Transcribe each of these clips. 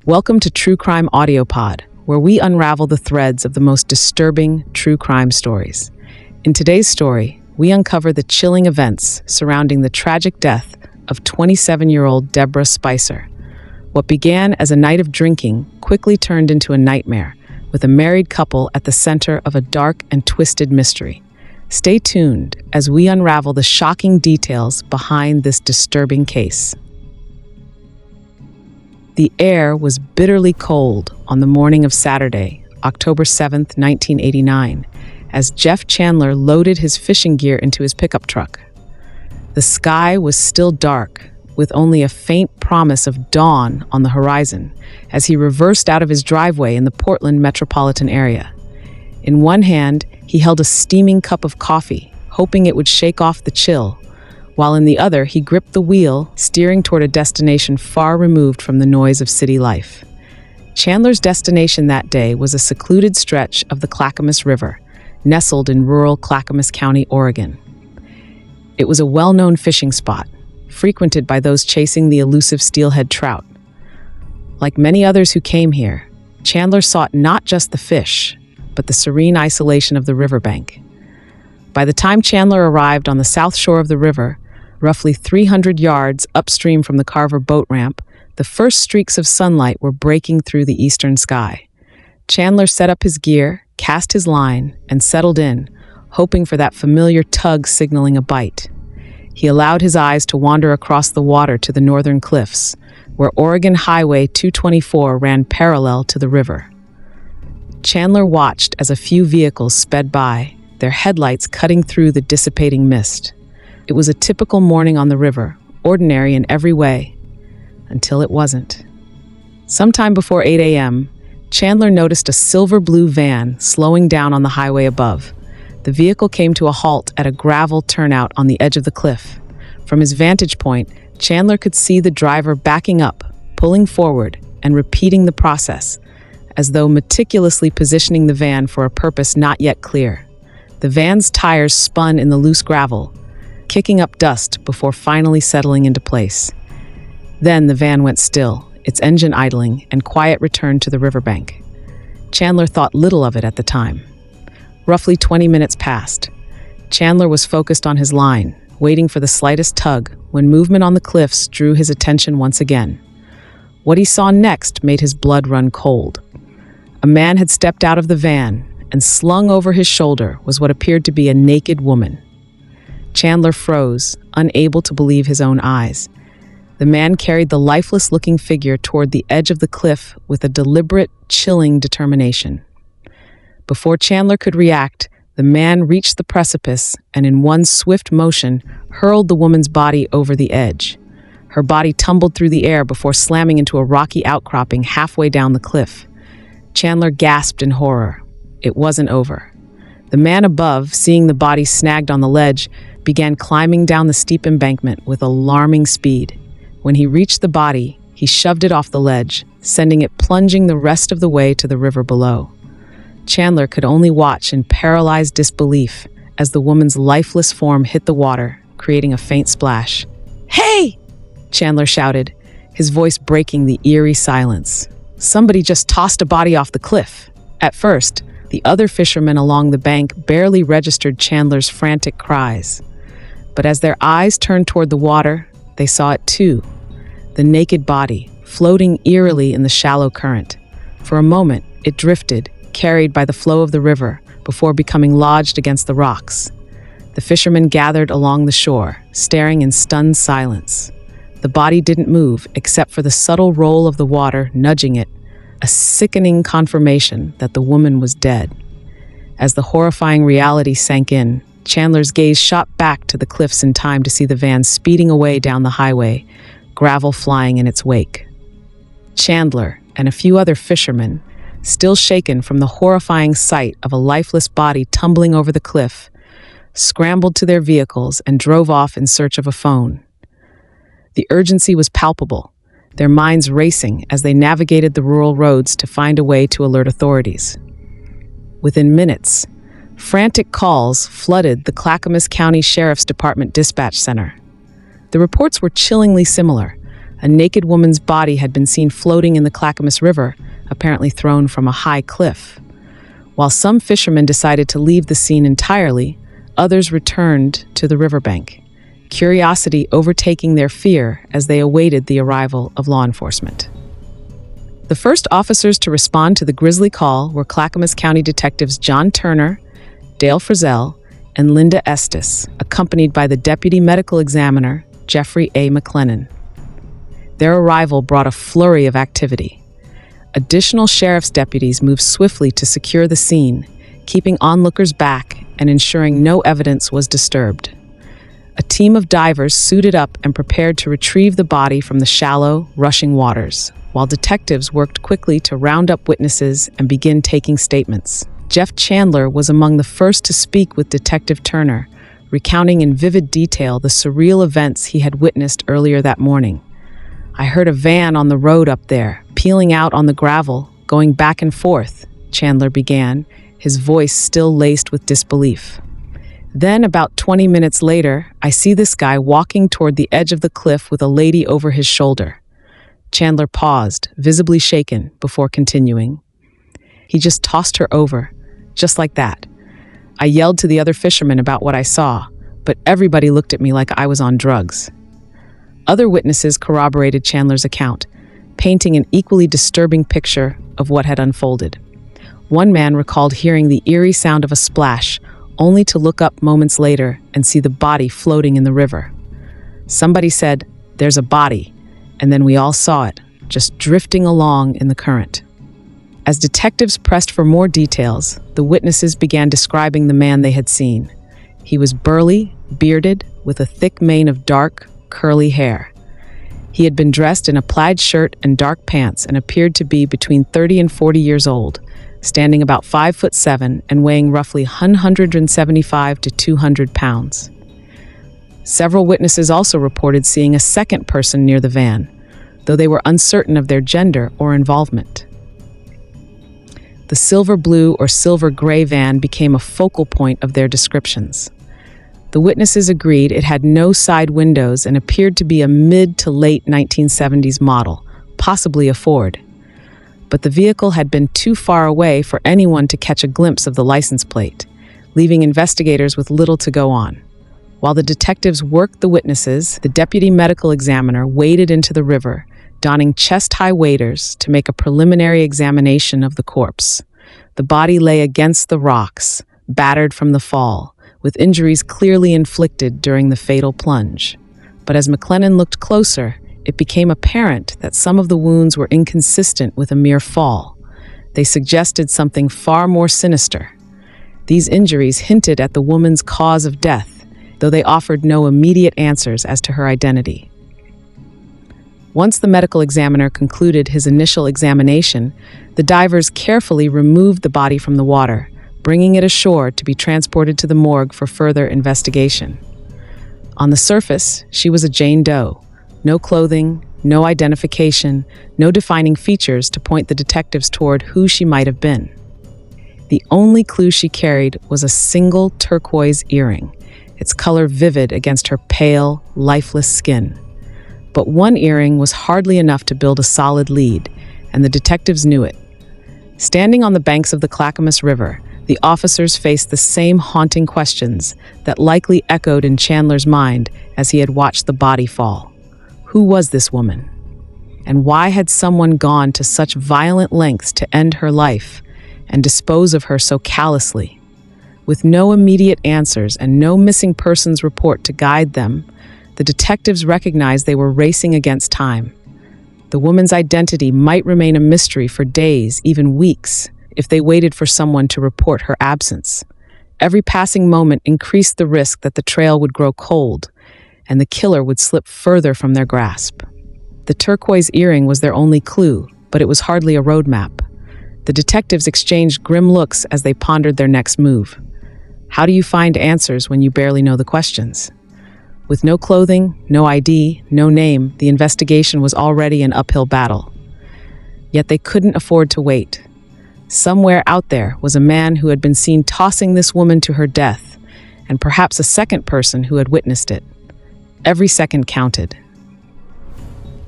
Welcome to True Crime Audio Pod, where we unravel the threads of the most disturbing true crime stories. In today's story, we uncover the chilling events surrounding the tragic death of 27-year-old Deborah Spicer. What began as a night of drinking quickly turned into a nightmare, with a married couple at the center of a dark and twisted mystery. Stay tuned as we unravel the shocking details behind this disturbing case. The air was bitterly cold on the morning of Saturday, October 7th, 1989, as Jeff Chandler loaded his fishing gear into his pickup truck. The sky was still dark, with only a faint promise of dawn on the horizon, as he reversed out of his driveway in the Portland metropolitan area. In one hand, he held a steaming cup of coffee, hoping it would shake off the chill, while in the other, he gripped the wheel, steering toward a destination far removed from the noise of city life. Chandler's destination that day was a secluded stretch of the Clackamas River, nestled in rural Clackamas County, Oregon. It was a well-known fishing spot, frequented by those chasing the elusive steelhead trout. Like many others who came here, Chandler sought not just the fish, but the serene isolation of the riverbank. By the time Chandler arrived on the south shore of the river, roughly 300 yards upstream from the Carver boat ramp, the first streaks of sunlight were breaking through the eastern sky. Chandler set up his gear, cast his line, and settled in, hoping for that familiar tug signaling a bite. He allowed his eyes to wander across the water to the northern cliffs, where Oregon Highway 224 ran parallel to the river. Chandler watched as a few vehicles sped by, their headlights cutting through the dissipating mist. It was a typical morning on the river, ordinary in every way, until it wasn't. Sometime before 8 a.m., Chandler noticed a silver-blue van slowing down on the highway above. The vehicle came to a halt at a gravel turnout on the edge of the cliff. From his vantage point, Chandler could see the driver backing up, pulling forward, and repeating the process, as though meticulously positioning the van for a purpose not yet clear. The van's tires spun in the loose gravel, kicking up dust before finally settling into place. Then the van went still, its engine idling, and quiet returned to the riverbank. Chandler thought little of it at the time. Roughly 20 minutes passed. Chandler was focused on his line, waiting for the slightest tug, when movement on the cliffs drew his attention once again. What he saw next made his blood run cold. A man had stepped out of the van, and slung over his shoulder was what appeared to be a naked woman. Chandler froze, unable to believe his own eyes. The man carried the lifeless-looking figure toward the edge of the cliff with a deliberate, chilling determination. Before Chandler could react, the man reached the precipice and in one swift motion hurled the woman's body over the edge. Her body tumbled through the air before slamming into a rocky outcropping halfway down the cliff. Chandler gasped in horror. It wasn't over. The man above, seeing the body snagged on the ledge, began climbing down the steep embankment with alarming speed. When he reached the body, he shoved it off the ledge, sending it plunging the rest of the way to the river below. Chandler could only watch in paralyzed disbelief as the woman's lifeless form hit the water, creating a faint splash. "Hey!" Chandler shouted, his voice breaking the eerie silence. Somebody just tossed a body off the cliff. At first, the other fishermen along the bank barely registered Chandler's frantic cries. But as their eyes turned toward the water, they saw it too. The naked body, floating eerily in the shallow current. For a moment, it drifted, carried by the flow of the river, before becoming lodged against the rocks. The fishermen gathered along the shore, staring in stunned silence. The body didn't move, except for the subtle roll of the water nudging it, a sickening confirmation that the woman was dead. As the horrifying reality sank in, Chandler's gaze shot back to the cliffs in time to see the van speeding away down the highway, gravel flying in its wake. Chandler and a few other fishermen, still shaken from the horrifying sight of a lifeless body tumbling over the cliff, scrambled to their vehicles and drove off in search of a phone. The urgency was palpable, their minds racing as they navigated the rural roads to find a way to alert authorities. Within minutes, frantic calls flooded the Clackamas County Sheriff's Department dispatch center. The reports were chillingly similar: A naked woman's body had been seen floating in the Clackamas River, apparently thrown from a high cliff. While some fishermen decided to leave the scene entirely, others returned to the riverbank, curiosity overtaking their fear as they awaited the arrival of law enforcement. The first officers to respond to the grisly call were Clackamas County detectives John Turner, Dale Frizzell, and Linda Estes, accompanied by the deputy medical examiner, Jeffrey A. McLennan. Their arrival brought a flurry of activity. Additional sheriff's deputies moved swiftly to secure the scene, keeping onlookers back and ensuring no evidence was disturbed. A team of divers suited up and prepared to retrieve the body from the shallow, rushing waters, while detectives worked quickly to round up witnesses and begin taking statements. Jeff Chandler was among the first to speak with Detective Turner, recounting in vivid detail the surreal events he had witnessed earlier that morning. "I heard a van on the road up there, peeling out on the gravel, going back and forth," Chandler began, his voice still laced with disbelief. "Then, about 20 minutes later, I see this guy walking toward the edge of the cliff with a lady over his shoulder." Chandler paused, visibly shaken, before continuing. "He just tossed her over, just like that. I yelled to the other fishermen about what I saw, but everybody looked at me like I was on drugs." Other witnesses corroborated Chandler's account, painting an equally disturbing picture of what had unfolded. One man recalled hearing the eerie sound of a splash, only to look up moments later and see the body floating in the river. Somebody said, "There's a body," and then we all saw it, just drifting along in the current. As detectives pressed for more details, the witnesses began describing the man they had seen. He was burly, bearded, with a thick mane of dark, curly hair. He had been dressed in a plaid shirt and dark pants and appeared to be between 30 and 40 years old, standing about 5'7" and weighing roughly 175 to 200 pounds. Several witnesses also reported seeing a second person near the van, though they were uncertain of their gender or involvement. The silver blue or silver gray van became a focal point of their descriptions. The witnesses agreed it had no side windows and appeared to be a mid to late 1970s model, possibly a Ford. But the vehicle had been too far away for anyone to catch a glimpse of the license plate, leaving investigators with little to go on. While the detectives worked the witnesses, the deputy medical examiner waded into the river, donning chest-high waders to make a preliminary examination of the corpse. The body lay against the rocks, battered from the fall, with injuries clearly inflicted during the fatal plunge. But as McLennan looked closer, it became apparent that some of the wounds were inconsistent with a mere fall. They suggested something far more sinister. These injuries hinted at the woman's cause of death, though they offered no immediate answers as to her identity. Once the medical examiner concluded his initial examination, the divers carefully removed the body from the water, bringing it ashore to be transported to the morgue for further investigation. On the surface, she was a Jane Doe. No clothing, no identification, no defining features to point the detectives toward who she might have been. The only clue she carried was a single turquoise earring, its color vivid against her pale, lifeless skin. But one earring was hardly enough to build a solid lead, and the detectives knew it. Standing on the banks of the Clackamas River, the officers faced the same haunting questions that likely echoed in Chandler's mind as he had watched the body fall. Who was this woman? And why had someone gone to such violent lengths to end her life and dispose of her so callously? With no immediate answers and no missing persons report to guide them, the detectives recognized they were racing against time. The woman's identity might remain a mystery for days, even weeks, if they waited for someone to report her absence. Every passing moment increased the risk that the trail would grow cold and the killer would slip further from their grasp. The turquoise earring was their only clue, but it was hardly a roadmap. The detectives exchanged grim looks as they pondered their next move. How do you find answers when you barely know the questions? With no clothing, no ID, no name, the investigation was already an uphill battle. Yet they couldn't afford to wait. Somewhere out there was a man who had been seen tossing this woman to her death, and perhaps a second person who had witnessed it. Every second counted.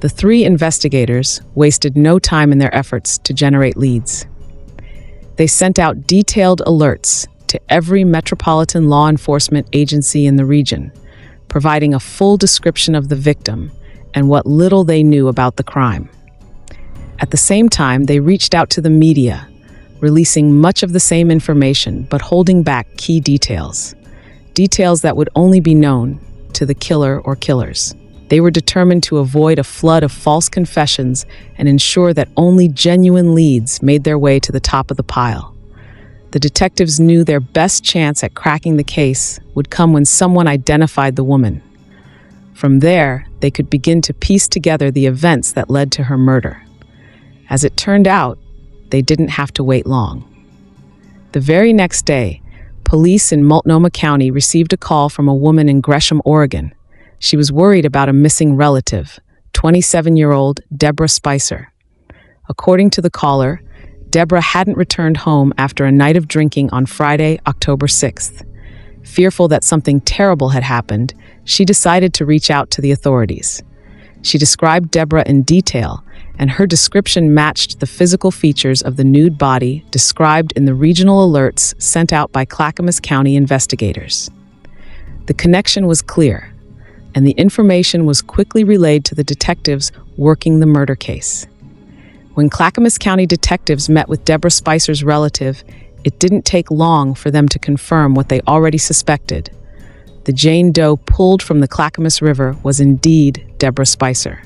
The three investigators wasted no time in their efforts to generate leads. They sent out detailed alerts to every metropolitan law enforcement agency in the region, providing a full description of the victim and what little they knew about the crime. At the same time, they reached out to the media, releasing much of the same information but holding back key details that would only be known to the killer or killers. They were determined to avoid a flood of false confessions and ensure that only genuine leads made their way to the top of the pile. The detectives knew their best chance at cracking the case would come when someone identified the woman. From there, they could begin to piece together the events that led to her murder. As it turned out, they didn't have to wait long. The very next day, police in Multnomah County received a call from a woman in Gresham, Oregon. She was worried about a missing relative, 27-year-old Deborah Spicer. According to the caller, Deborah hadn't returned home after a night of drinking on Friday, October 6th. Fearful that something terrible had happened, she decided to reach out to the authorities. She described Deborah in detail, and her description matched the physical features of the nude body described in the regional alerts sent out by Clackamas County investigators. The connection was clear, and the information was quickly relayed to the detectives working the murder case. When Clackamas County detectives met with Deborah Spicer's relative, it didn't take long for them to confirm what they already suspected. The Jane Doe pulled from the Clackamas River was indeed Deborah Spicer.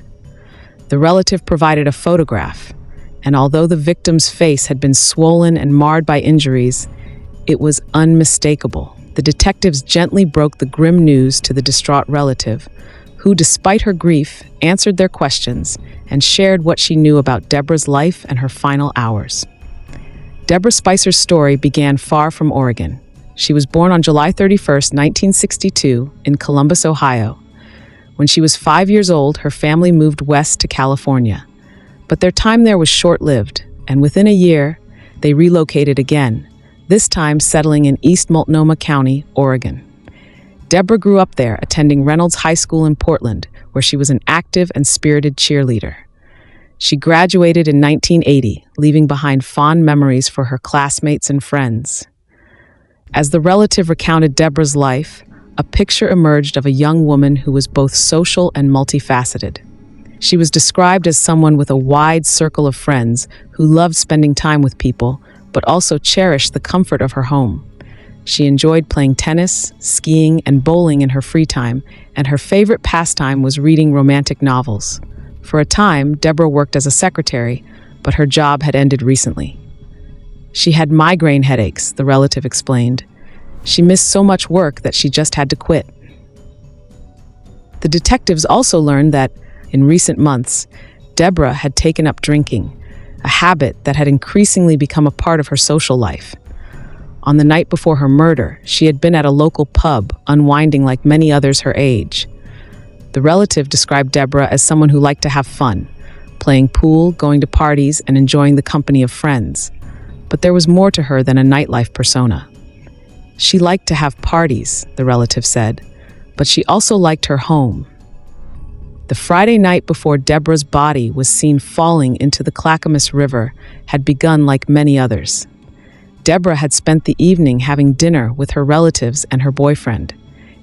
The relative provided a photograph, and although the victim's face had been swollen and marred by injuries, it was unmistakable. The detectives gently broke the grim news to the distraught relative, who, despite her grief, answered their questions and shared what she knew about Deborah's life and her final hours. Deborah Spicer's story began far from Oregon. She was born on July 31st, 1962, in Columbus, Ohio. When she was 5 years old, her family moved west to California. But their time there was short-lived, and within a year, they relocated again, this time settling in East Multnomah County, Oregon. Deborah grew up there, attending Reynolds High School in Portland, where she was an active and spirited cheerleader. She graduated in 1980, leaving behind fond memories for her classmates and friends. As the relative recounted Deborah's life, a picture emerged of a young woman who was both social and multifaceted. She was described as someone with a wide circle of friends who loved spending time with people, but also cherished the comfort of her home. She enjoyed playing tennis, skiing, and bowling in her free time, and her favorite pastime was reading romantic novels. For a time, Deborah worked as a secretary, but her job had ended recently. She had migraine headaches, the relative explained. She missed so much work that she just had to quit. The detectives also learned that, in recent months, Deborah had taken up drinking, a habit that had increasingly become a part of her social life. On the night before her murder, she had been at a local pub, unwinding like many others her age. The relative described Deborah as someone who liked to have fun, playing pool, going to parties, and enjoying the company of friends. But there was more to her than a nightlife persona. She liked to have parties, the relative said, but she also liked her home. The Friday night before Deborah's body was seen falling into the Clackamas River had begun like many others. Deborah had spent the evening having dinner with her relatives and her boyfriend.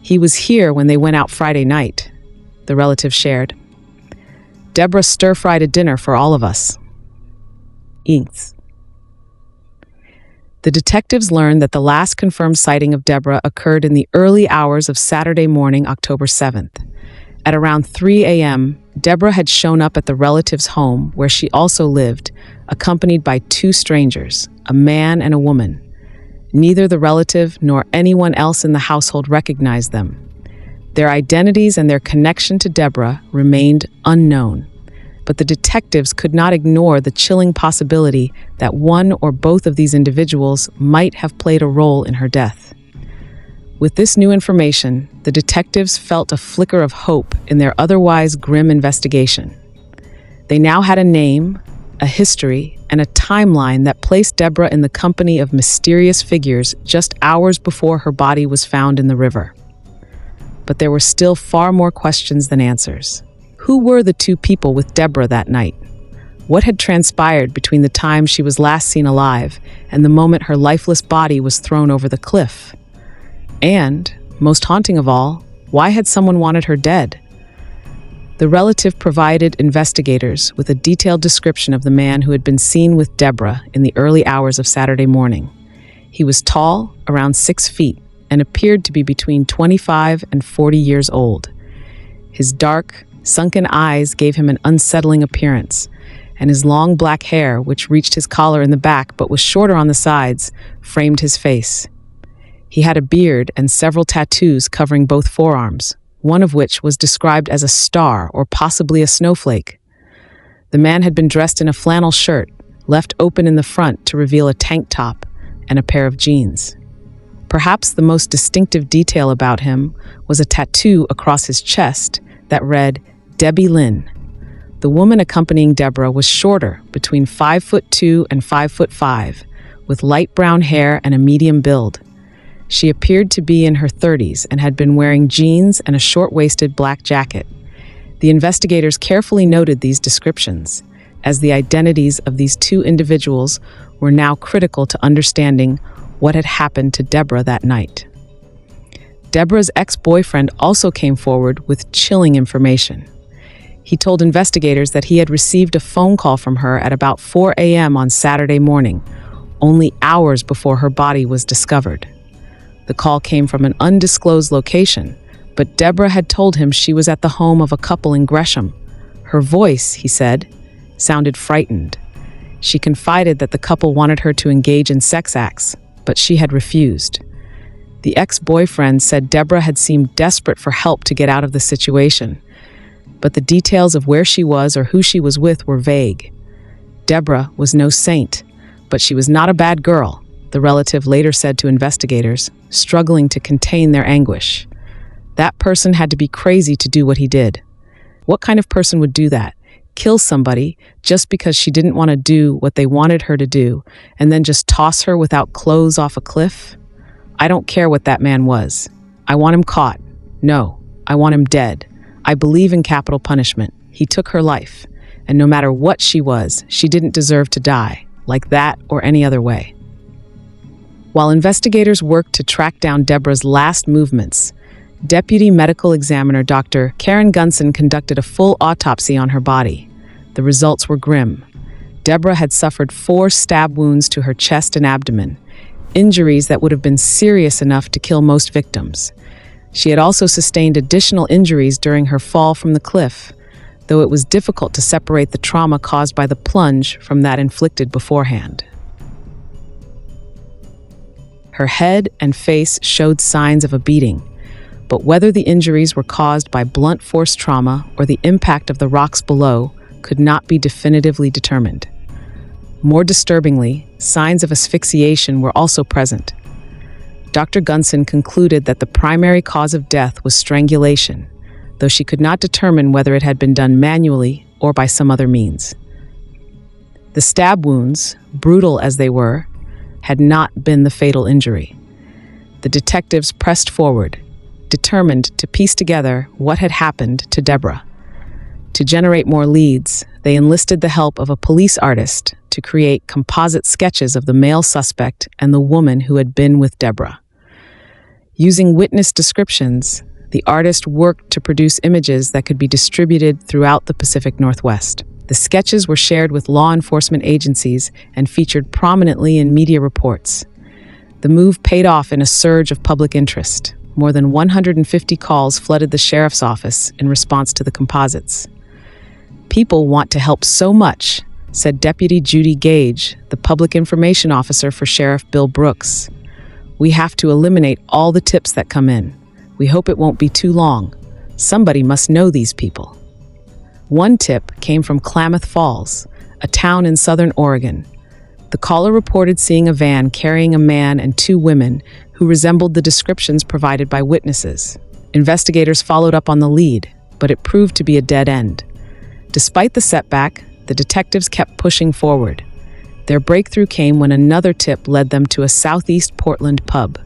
He was here when they went out Friday night, the relative shared. Deborah stir-fried a dinner for all of us. Inks. The detectives learned that the last confirmed sighting of Deborah occurred in the early hours of Saturday morning, October 7th. At around 3 a.m., Deborah had shown up at the relative's home, where she also lived, accompanied by two strangers, a man and a woman. Neither the relative nor anyone else in the household recognized them. Their identities and their connection to Deborah remained unknown, but the detectives could not ignore the chilling possibility that one or both of these individuals might have played a role in her death. With this new information, the detectives felt a flicker of hope in their otherwise grim investigation. They now had a name, a history, and a timeline that placed Deborah in the company of mysterious figures just hours before her body was found in the river. But there were still far more questions than answers. Who were the two people with Deborah that night? What had transpired between the time she was last seen alive and the moment her lifeless body was thrown over the cliff? And, most haunting of all, why had someone wanted her dead? The relative provided investigators with a detailed description of the man who had been seen with Deborah in the early hours of Saturday morning. He was tall, around 6 feet, and appeared to be between 25 and 40 years old. His dark, sunken eyes gave him an unsettling appearance, and his long black hair, which reached his collar in the back but was shorter on the sides, framed his face. He had a beard and several tattoos covering both forearms, one of which was described as a star or possibly a snowflake. The man had been dressed in a flannel shirt, left open in the front to reveal a tank top and a pair of jeans. Perhaps the most distinctive detail about him was a tattoo across his chest that read, "Debbie Lynn." The woman accompanying Deborah was shorter, between 5'2" and 5'5", with light brown hair and a medium build. She appeared to be in her 30s and had been wearing jeans and a short-waisted black jacket. The investigators carefully noted these descriptions, as the identities of these two individuals were now critical to understanding what had happened to Deborah that night. Deborah's ex-boyfriend also came forward with chilling information. He told investigators that he had received a phone call from her at about 4 a.m. on Saturday morning, only hours before her body was discovered. The call came from an undisclosed location, but Deborah had told him she was at the home of a couple in Gresham. Her voice, he said, sounded frightened. She confided that the couple wanted her to engage in sex acts, but she had refused. The ex-boyfriend said Deborah had seemed desperate for help to get out of the situation, but the details of where she was or who she was with were vague. Deborah was no saint, but she was not a bad girl, the relative later said to investigators, struggling to contain their anguish. That person had to be crazy to do what he did. What kind of person would do that? Kill somebody just because she didn't want to do what they wanted her to do, and then just toss her without clothes off a cliff? I don't care what that man was. I want him caught. No, I want him dead. I believe in capital punishment. He took her life, and no matter what she was, she didn't deserve to die, like that or any other way. While investigators worked to track down Deborah's last movements, Deputy Medical Examiner Dr. Karen Gunson conducted a full autopsy on her body. The results were grim. Deborah had suffered 4 stab wounds to her chest and abdomen, injuries that would have been serious enough to kill most victims. She had also sustained additional injuries during her fall from the cliff, though it was difficult to separate the trauma caused by the plunge from that inflicted beforehand. Her head and face showed signs of a beating, but whether the injuries were caused by blunt force trauma or the impact of the rocks below could not be definitively determined. More disturbingly, signs of asphyxiation were also present. Dr. Gunson concluded that the primary cause of death was strangulation, though she could not determine whether it had been done manually or by some other means. The stab wounds, brutal as they were, had not been the fatal injury. The detectives pressed forward, determined to piece together what had happened to Deborah. To generate more leads, they enlisted the help of a police artist to create composite sketches of the male suspect and the woman who had been with Deborah. Using witness descriptions, the artist worked to produce images that could be distributed throughout the Pacific Northwest. The sketches were shared with law enforcement agencies and featured prominently in media reports. The move paid off in a surge of public interest. More than 150 calls flooded the sheriff's office in response to the composites. "People want to help so much," said Deputy Judy Gage, the public information officer for Sheriff Bill Brooks. "We have to eliminate all the tips that come in. We hope it won't be too long. Somebody must know these people." One tip came from Klamath Falls, a town in southern Oregon. The caller reported seeing a van carrying a man and 2 women who resembled the descriptions provided by witnesses. Investigators followed up on the lead, but it proved to be a dead end. Despite the setback, the detectives kept pushing forward. Their breakthrough came when another tip led them to a southeast Portland pub.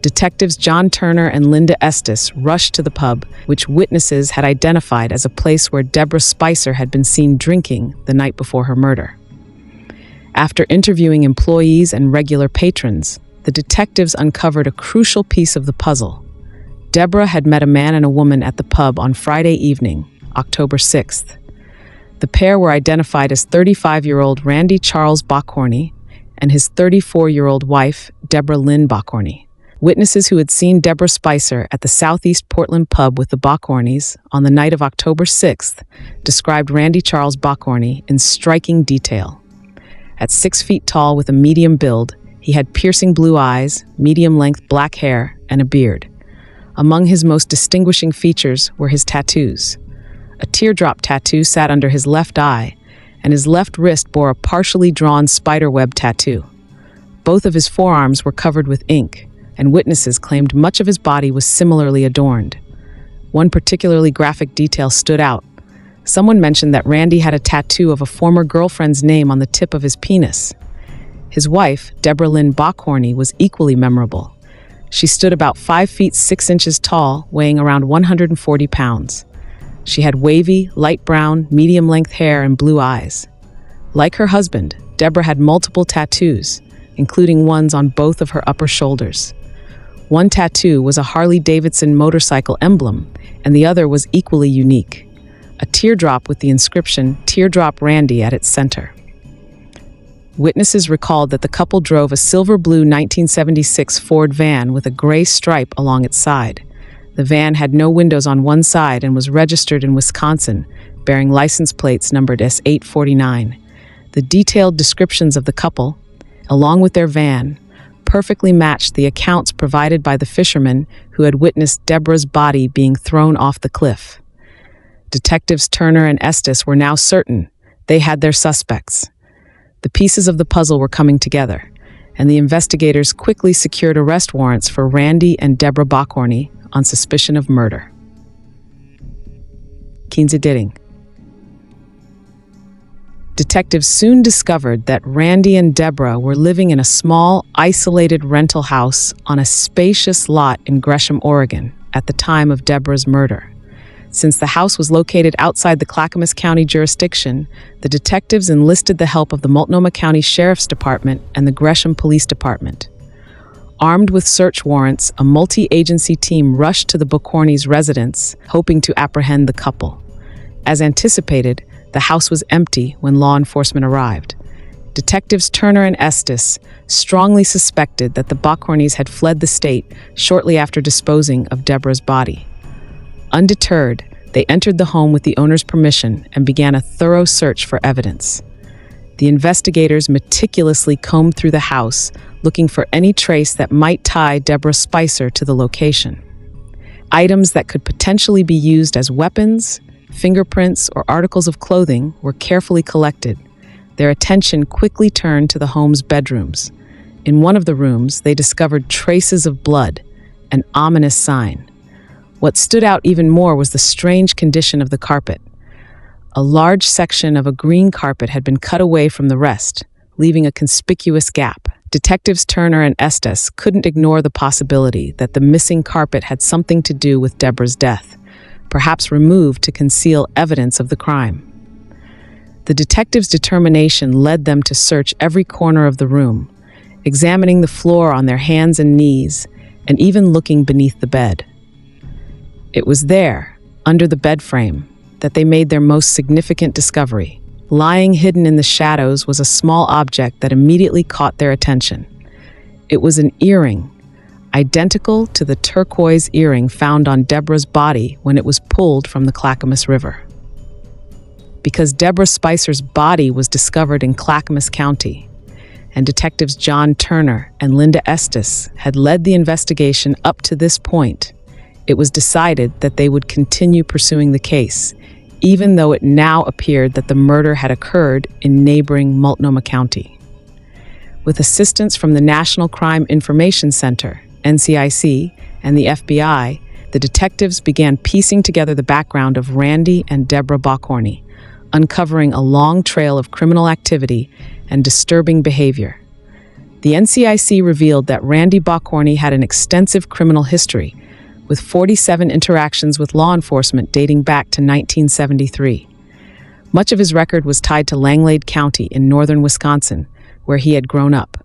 Detectives John Turner and Linda Estes rushed to the pub, which witnesses had identified as a place where Deborah Spicer had been seen drinking the night before her murder. After interviewing employees and regular patrons, the detectives uncovered a crucial piece of the puzzle. Deborah had met a man and a woman at the pub on Friday evening, October 6th. The pair were identified as 35-year-old Randy Charles Bockorny and his 34-year-old wife, Deborah Lynn Bockorny. Witnesses who had seen Deborah Spicer at the Southeast Portland pub with the Bockornys on the night of October 6th described Randy Charles Bockorny in striking detail. At 6 feet tall with a medium build, he had piercing blue eyes, medium-length black hair, and a beard. Among his most distinguishing features were his tattoos. A teardrop tattoo sat under his left eye, and his left wrist bore a partially drawn spiderweb tattoo. Both of his forearms were covered with ink, and witnesses claimed much of his body was similarly adorned. One particularly graphic detail stood out. Someone mentioned that Randy had a tattoo of a former girlfriend's name on the tip of his penis. His wife, Deborah Lynn Bockorny, was equally memorable. She stood about 5 feet 6 inches tall, weighing around 140 pounds. She had wavy, light brown, medium-length hair and blue eyes. Like her husband, Deborah had multiple tattoos, including ones on both of her upper shoulders. One tattoo was a Harley-Davidson motorcycle emblem, and the other was equally unique, a teardrop with the inscription, "Teardrop Randy," at its center. Witnesses recalled that the couple drove a silver-blue 1976 Ford van with a gray stripe along its side. The van had no windows on one side and was registered in Wisconsin, bearing license plates numbered S849. The detailed descriptions of the couple, along with their van, perfectly matched the accounts provided by the fishermen who had witnessed Deborah's body being thrown off the cliff. Detectives Turner and Estes were now certain they had their suspects. The pieces of the puzzle were coming together, and the investigators quickly secured arrest warrants for Randy and Deborah Bockorny on suspicion of murder. Kinsa. Detectives soon discovered that Randy and Deborah were living in a small, isolated rental house on a spacious lot in Gresham, Oregon, at the time of Deborah's murder. Since the house was located outside the Clackamas County jurisdiction, the detectives enlisted the help of the Multnomah County Sheriff's Department and the Gresham Police Department. Armed with search warrants, a multi-agency team rushed to the Bockorny's residence, hoping to apprehend the couple. As anticipated, the house was empty when law enforcement arrived. Detectives Turner and Estes strongly suspected that the Bockornys had fled the state shortly after disposing of Deborah's body. Undeterred, they entered the home with the owner's permission and began a thorough search for evidence. The investigators meticulously combed through the house, looking for any trace that might tie Deborah Spicer to the location. Items that could potentially be used as weapons, fingerprints, or articles of clothing were carefully collected. Their attention quickly turned to the home's bedrooms. In one of the rooms, they discovered traces of blood, an ominous sign. What stood out even more was the strange condition of the carpet. A large section of a green carpet had been cut away from the rest, leaving a conspicuous gap. Detectives Turner and Estes couldn't ignore the possibility that the missing carpet had something to do with Deborah's death, perhaps removed to conceal evidence of the crime. The detectives' determination led them to search every corner of the room, examining the floor on their hands and knees, and even looking beneath the bed. It was there, under the bed frame, that they made their most significant discovery. Lying hidden in the shadows was a small object that immediately caught their attention. It was an earring, identical to the turquoise earring found on Deborah's body when it was pulled from the Clackamas River. Because Deborah Spicer's body was discovered in Clackamas County, and detectives John Turner and Linda Estes had led the investigation up to this point, it was decided that they would continue pursuing the case, even though it now appeared that the murder had occurred in neighboring Multnomah County. With assistance from the National Crime Information Center, NCIC, and the FBI, the detectives began piecing together the background of Randy and Deborah Bockorny, uncovering a long trail of criminal activity and disturbing behavior. The NCIC revealed that Randy Bockorny had an extensive criminal history, with 47 interactions with law enforcement dating back to 1973. Much of his record was tied to Langlade County in northern Wisconsin, where he had grown up.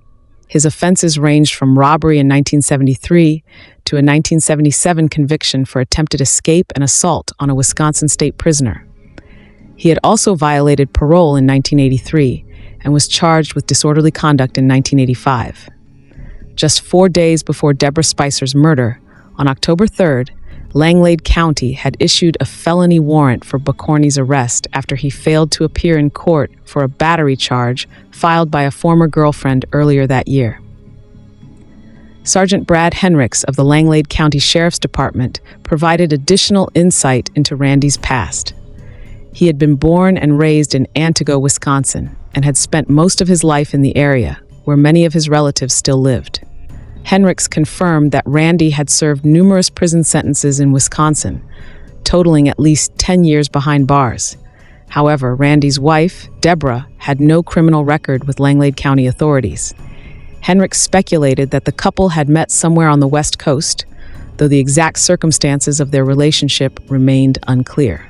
His offenses ranged from robbery in 1973 to a 1977 conviction for attempted escape and assault on a Wisconsin state prisoner. He had also violated parole in 1983 and was charged with disorderly conduct in 1985. Just 4 days before Deborah Spicer's murder, on October 3rd, Langlade County had issued a felony warrant for Bockorny's arrest after he failed to appear in court for a battery charge filed by a former girlfriend earlier that year. Sergeant Brad Henricks of the Langlade County Sheriff's Department provided additional insight into Randy's past. He had been born and raised in Antigo, Wisconsin, and had spent most of his life in the area, where many of his relatives still lived. Henricks confirmed that Randy had served numerous prison sentences in Wisconsin, totaling at least 10 years behind bars. However, Randy's wife, Deborah, had no criminal record with Langlade County authorities. Henricks speculated that the couple had met somewhere on the West Coast, though the exact circumstances of their relationship remained unclear.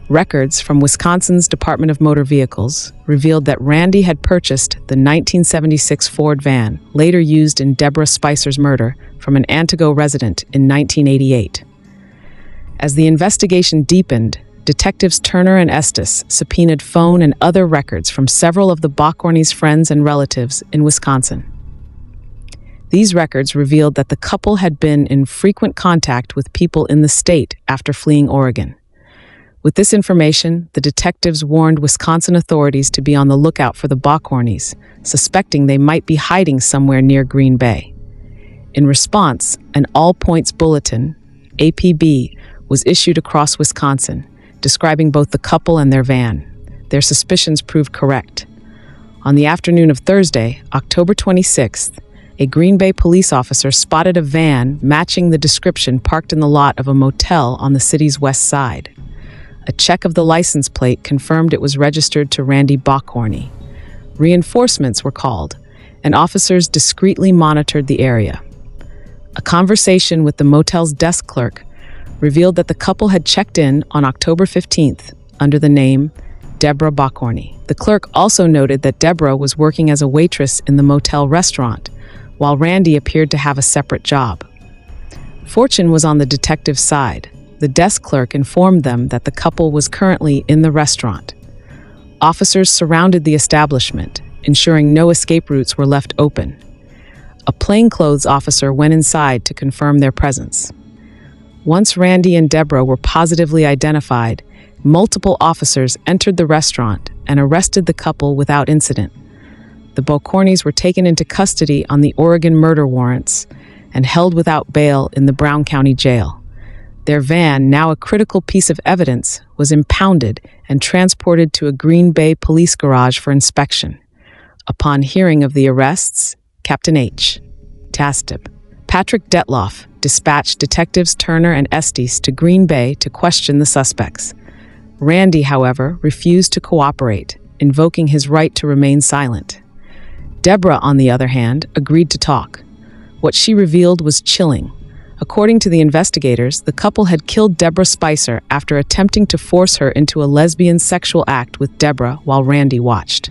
Records from Wisconsin's Department of Motor Vehicles revealed that Randy had purchased the 1976 Ford van, later used in Deborah Spicer's murder, from an Antigo resident in 1988. As the investigation deepened, Detectives Turner and Estes subpoenaed phone and other records from several of the Bockorny's friends and relatives in Wisconsin. These records revealed that the couple had been in frequent contact with people in the state after fleeing Oregon. With this information, the detectives warned Wisconsin authorities to be on the lookout for the Bockornys, suspecting they might be hiding somewhere near Green Bay. In response, an all-points bulletin, APB, was issued across Wisconsin, describing both the couple and their van. Their suspicions proved correct. On the afternoon of Thursday, October 26th, a Green Bay police officer spotted a van matching the description parked in the lot of a motel on the city's west side. A check of the license plate confirmed it was registered to Randy Bockorny. Reinforcements were called, and officers discreetly monitored the area. A conversation with the motel's desk clerk revealed that the couple had checked in on October 15th under the name Deborah Bockorny. The clerk also noted that Deborah was working as a waitress in the motel restaurant, while Randy appeared to have a separate job. Fortune was on the detective's side. The desk clerk informed them that the couple was currently in the restaurant. Officers surrounded the establishment, ensuring no escape routes were left open. A plainclothes officer went inside to confirm their presence. Once Randy and Deborah were positively identified, multiple officers entered the restaurant and arrested the couple without incident. The Bockornys were taken into custody on the Oregon murder warrants and held without bail in the Brown County Jail. Their van, now a critical piece of evidence, was impounded and transported to a Green Bay police garage for inspection. Upon hearing of the arrests, Captain H. Tastip, Patrick Detloff, dispatched Detectives Turner and Estes to Green Bay to question the suspects. Randy, however, refused to cooperate, invoking his right to remain silent. Deborah, on the other hand, agreed to talk. What she revealed was chilling. According to the investigators, the couple had killed Deborah Spicer after attempting to force her into a lesbian sexual act with Deborah while Randy watched.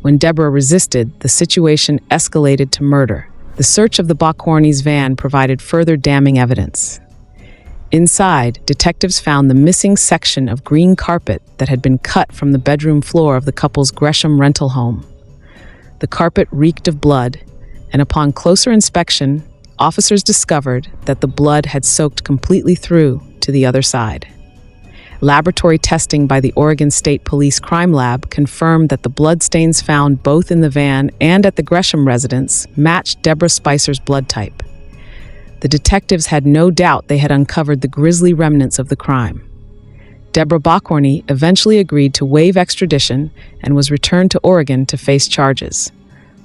When Deborah resisted, the situation escalated to murder. The search of the Bockornys' van provided further damning evidence. Inside, detectives found the missing section of green carpet that had been cut from the bedroom floor of the couple's Gresham rental home. The carpet reeked of blood, and upon closer inspection, officers discovered that the blood had soaked completely through to the other side. Laboratory testing by the Oregon State Police Crime Lab confirmed that the bloodstains found both in the van and at the Gresham residence matched Deborah Spicer's blood type. The detectives had no doubt they had uncovered the grisly remnants of the crime. Deborah Bockorny eventually agreed to waive extradition and was returned to Oregon to face charges.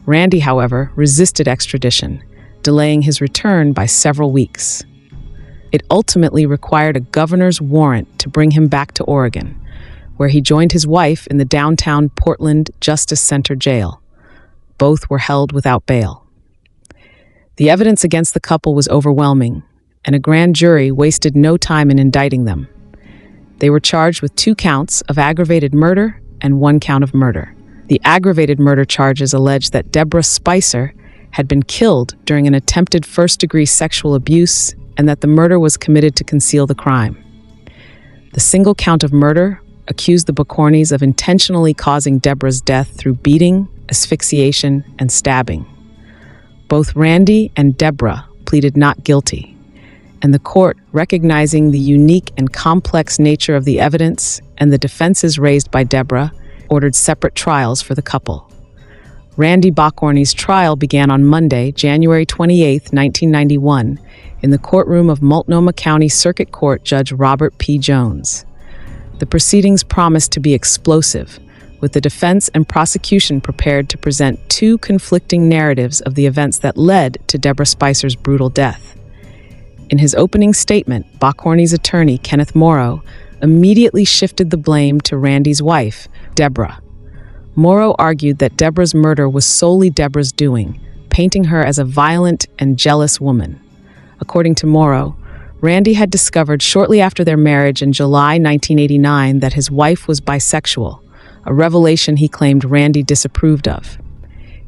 Randy, however, resisted extradition, delaying his return by several weeks. It ultimately required a governor's warrant to bring him back to Oregon, where he joined his wife in the downtown Portland Justice Center jail. Both were held without bail. The evidence against the couple was overwhelming, and a grand jury wasted no time in indicting them. They were charged with 2 counts of aggravated murder and 1 count of murder. The aggravated murder charges alleged that Deborah Spicer had been killed during an attempted first-degree sexual abuse and that the murder was committed to conceal the crime. The single count of murder accused the Bockornys of intentionally causing Deborah's death through beating, asphyxiation, and stabbing. Both Randy and Debra pleaded not guilty, and the court, recognizing the unique and complex nature of the evidence and the defenses raised by Debra, ordered separate trials for the couple. Randy Bockorny's trial began on Monday, January 28, 1991, in the courtroom of Multnomah County Circuit Court Judge Robert P. Jones. The proceedings promised to be explosive, with the defense and prosecution prepared to present 2 conflicting narratives of the events that led to Deborah Spicer's brutal death. In his opening statement, Bockorny's attorney, Kenneth Morrow, immediately shifted the blame to Randy's wife, Debra. Morrow argued that Deborah's murder was solely Deborah's doing, painting her as a violent and jealous woman. According to Morrow, Randy had discovered shortly after their marriage in July 1989 that his wife was bisexual, a revelation he claimed Randy disapproved of.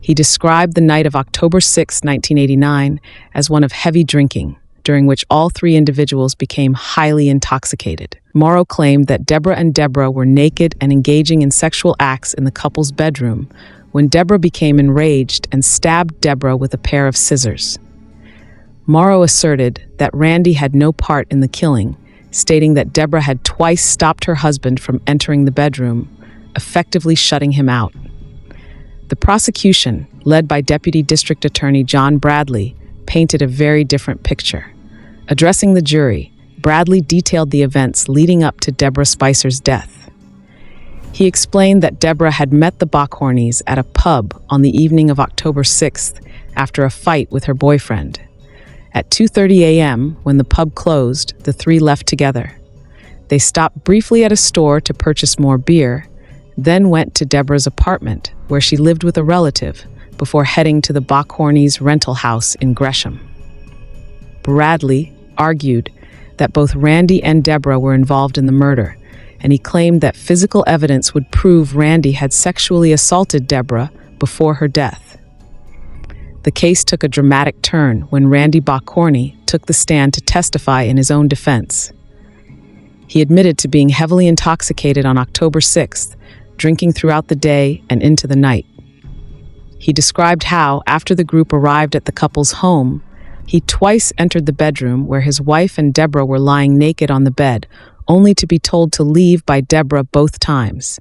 He described the night of October 6, 1989, as one of heavy drinking, during which all 3 individuals became highly intoxicated. Morrow claimed that Debra and Debra were naked and engaging in sexual acts in the couple's bedroom when Debra became enraged and stabbed Debra with a pair of scissors. Morrow asserted that Randy had no part in the killing, stating that Debra had twice stopped her husband from entering the bedroom, effectively shutting him out. The prosecution, led by Deputy District Attorney John Bradley, painted a very different picture. Addressing the jury, Bradley detailed the events leading up to Deborah Spicer's death. He explained that Debra had met the Bockornys at a pub on the evening of October 6th after a fight with her boyfriend. At 2:30 a.m., when the pub closed, the 3 left together. They stopped briefly at a store to purchase more beer, then went to Deborah's apartment, where she lived with a relative, before heading to the Bockornys' rental house in Gresham. Bradley argued that both Randy and Debra were involved in the murder, and he claimed that physical evidence would prove Randy had sexually assaulted Debra before her death. The case took a dramatic turn when Randy Bockorny took the stand to testify in his own defense. He admitted to being heavily intoxicated on October 6th, drinking throughout the day and into the night. He described how, after the group arrived at the couple's home, he twice entered the bedroom where his wife and Debra were lying naked on the bed, only to be told to leave by Debra both times.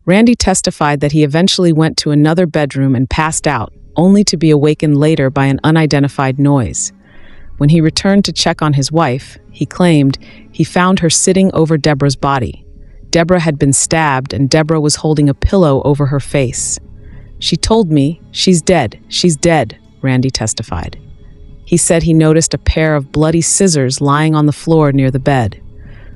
Randy testified that he eventually went to another bedroom and passed out, only to be awakened later by an unidentified noise. When he returned to check on his wife, he claimed he found her sitting over Debra's body. Debra had been stabbed and Debra was holding a pillow over her face. "She told me, she's dead, Randy testified. He said he noticed a pair of bloody scissors lying on the floor near the bed.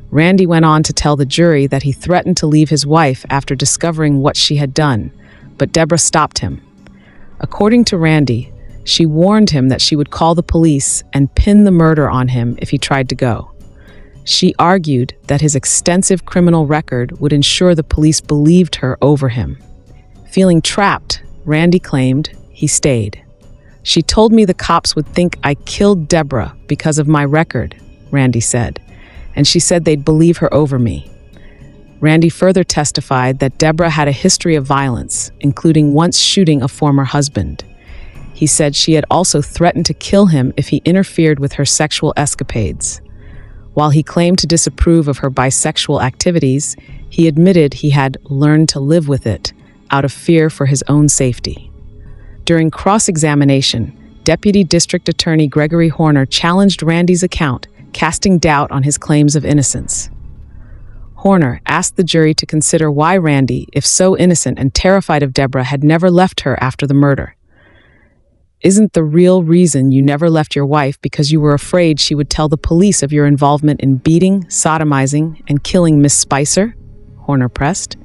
Randy went on to tell the jury that he threatened to leave his wife after discovering what she had done, but Debra stopped him. According to Randy, she warned him that she would call the police and pin the murder on him if he tried to go. She argued that his extensive criminal record would ensure the police believed her over him. Feeling trapped, Randy claimed he stayed. "She told me the cops would think I killed Debra because of my record," Randy said, "and she said they'd believe her over me." Randy further testified that Debra had a history of violence, including once shooting a former husband. He said she had also threatened to kill him if he interfered with her sexual escapades. While he claimed to disapprove of her bisexual activities, he admitted he had learned to live with it out of fear for his own safety. During cross-examination, Deputy District Attorney Gregory Horner challenged Randy's account, casting doubt on his claims of innocence. Horner asked the jury to consider why Randy, if so innocent and terrified of Debra, had never left her after the murder. "Isn't the real reason you never left your wife because you were afraid she would tell the police of your involvement in beating, sodomizing, and killing Miss Spicer?" Horner pressed.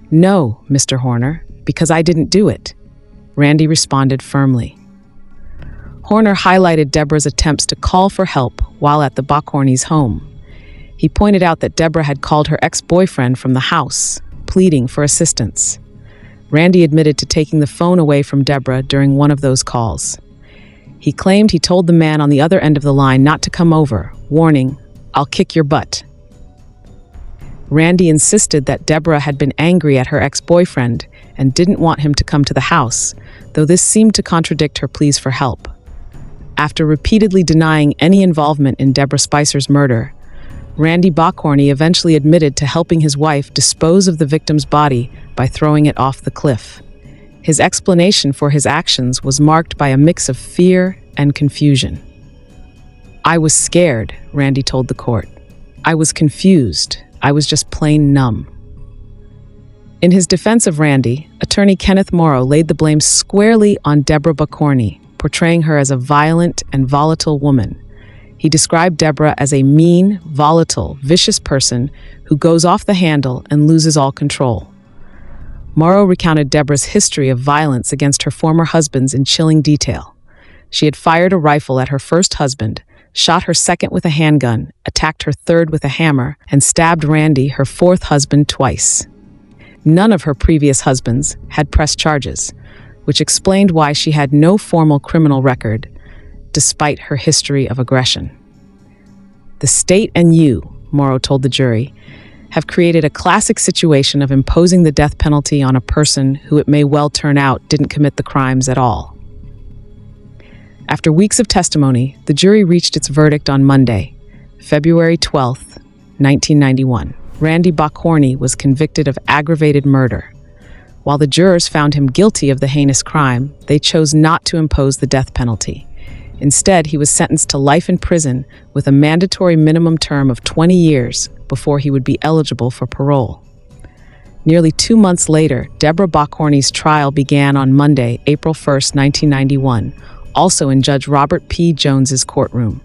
"No, Mr. Horner, because I didn't do it. Randy responded firmly. Horner highlighted Deborah's attempts to call for help while at the Bockorny's home. He pointed out that Deborah had called her ex-boyfriend from the house, pleading for assistance. Randy admitted to taking the phone away from Deborah during one of those calls. He claimed he told the man on the other end of the line not to come over, warning, "I'll kick your butt." Randy insisted that Deborah had been angry at her ex-boyfriend and didn't want him to come to the house, though this seemed to contradict her pleas for help. After repeatedly denying any involvement in Deborah Spicer's murder, Randy Bockorny eventually admitted to helping his wife dispose of the victim's body by throwing it off the cliff. His explanation for his actions was marked by a mix of fear and confusion. "I was scared," Randy told the court. "I was confused. I was just plain numb." In his defense of Randy, attorney Kenneth Morrow laid the blame squarely on Debra Bockorny, portraying her as a violent and volatile woman. He described Deborah as a mean, volatile, vicious person who goes off the handle and loses all control. Morrow recounted Deborah's history of violence against her former husbands in chilling detail. She had fired a rifle at her first husband, shot her second with a handgun, attacked her third with a hammer, and stabbed Randy, her fourth husband, twice. None of her previous husbands had pressed charges, which explained why she had no formal criminal record, despite her history of aggression. "The state and you," Morrow told the jury, "have created a classic situation of imposing the death penalty on a person who it may well turn out didn't commit the crimes at all." After weeks of testimony, the jury reached its verdict on Monday, February 12, 1991. Randy Bockorny was convicted of aggravated murder. While the jurors found him guilty of the heinous crime, they chose not to impose the death penalty. Instead, he was sentenced to life in prison with a mandatory minimum term of 20 years before he would be eligible for parole. Nearly 2 months later, Deborah Bockorny's trial began on Monday, April 1, 1991, also in Judge Robert P. Jones's courtroom.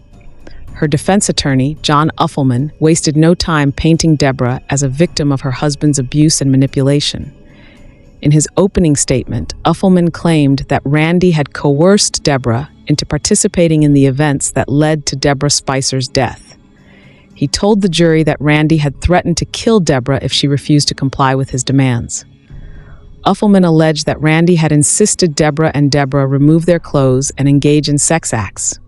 Her defense attorney, John Uffelman, wasted no time painting Deborah as a victim of her husband's abuse and manipulation. In his opening statement, Uffelman claimed that Randy had coerced Deborah into participating in the events that led to Deborah Spicer's death. He told the jury that Randy had threatened to kill Deborah if she refused to comply with his demands. Uffelman alleged that Randy had insisted Deborah remove their clothes and engage in sex acts.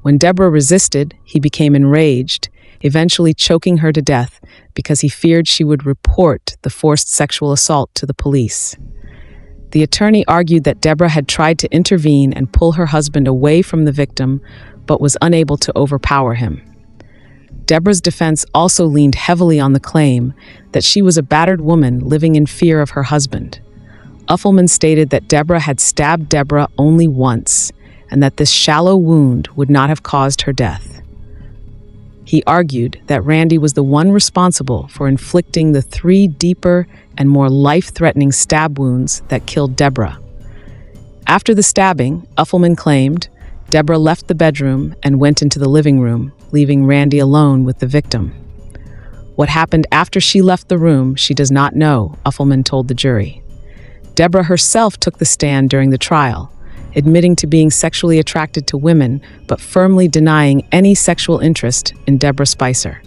When Deborah resisted, he became enraged, eventually choking her to death because he feared she would report the forced sexual assault to the police. The attorney argued that Deborah had tried to intervene and pull her husband away from the victim, but was unable to overpower him. Deborah's defense also leaned heavily on the claim that she was a battered woman living in fear of her husband. Uffelman stated that Deborah had stabbed Deborah only once, and that this shallow wound would not have caused her death. He argued that Randy was the one responsible for inflicting the 3 deeper and more life-threatening stab wounds that killed Deborah. After the stabbing, Uffelman claimed, Deborah left the bedroom and went into the living room, leaving Randy alone with the victim. What happened after she left the room, she does not know, Uffelman told the jury. Deborah herself took the stand during the trial, admitting to being sexually attracted to women, but firmly denying any sexual interest in Deborah Spicer.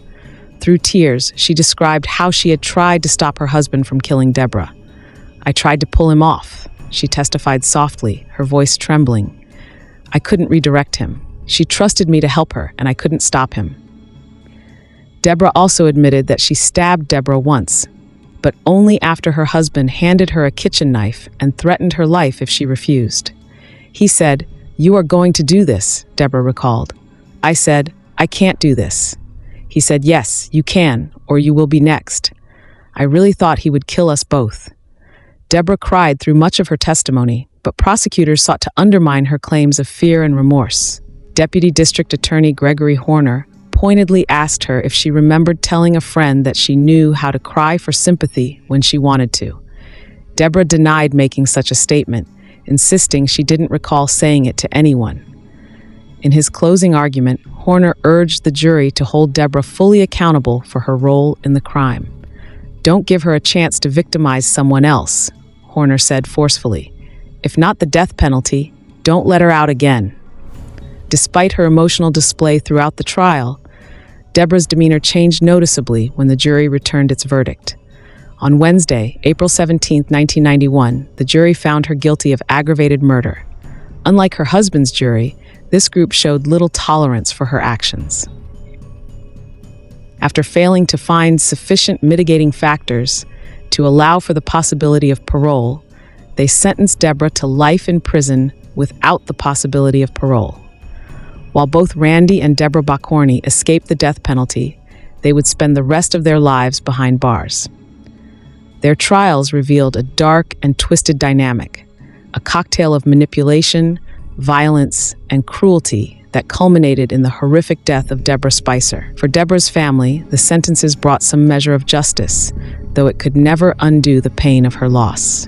Through tears, she described how she had tried to stop her husband from killing Deborah. "I tried to pull him off," she testified softly, her voice trembling. "I couldn't redirect him. She trusted me to help her, and I couldn't stop him." Deborah also admitted that she stabbed Deborah once, but only after her husband handed her a kitchen knife and threatened her life if she refused. He said, "You are going to do this," Deborah recalled. "I said, I can't do this." He said, "Yes, you can, or you will be next." "I really thought he would kill us both." Deborah cried through much of her testimony, but prosecutors sought to undermine her claims of fear and remorse. Deputy District Attorney Gregory Horner pointedly asked her if she remembered telling a friend that she knew how to cry for sympathy when she wanted to. Deborah denied making such a statement, insisting she didn't recall saying it to anyone. In his closing argument, Horner urged the jury to hold Deborah fully accountable for her role in the crime. "Don't give her a chance to victimize someone else," Horner said forcefully. If not the death penalty, don't let her out again. Despite her emotional display throughout the trial, Deborah's demeanor changed noticeably when the jury returned its verdict. On Wednesday, April 17, 1991, the jury found her guilty of aggravated murder. Unlike her husband's jury, this group showed little tolerance for her actions. After failing to find sufficient mitigating factors to allow for the possibility of parole, they sentenced Deborah to life in prison without the possibility of parole. While both Randy and Debra Bockorny escaped the death penalty, they would spend the rest of their lives behind bars. Their trials revealed a dark and twisted dynamic, a cocktail of manipulation, violence, and cruelty that culminated in the horrific death of Deborah Spicer. For Deborah's family, the sentences brought some measure of justice, though it could never undo the pain of her loss.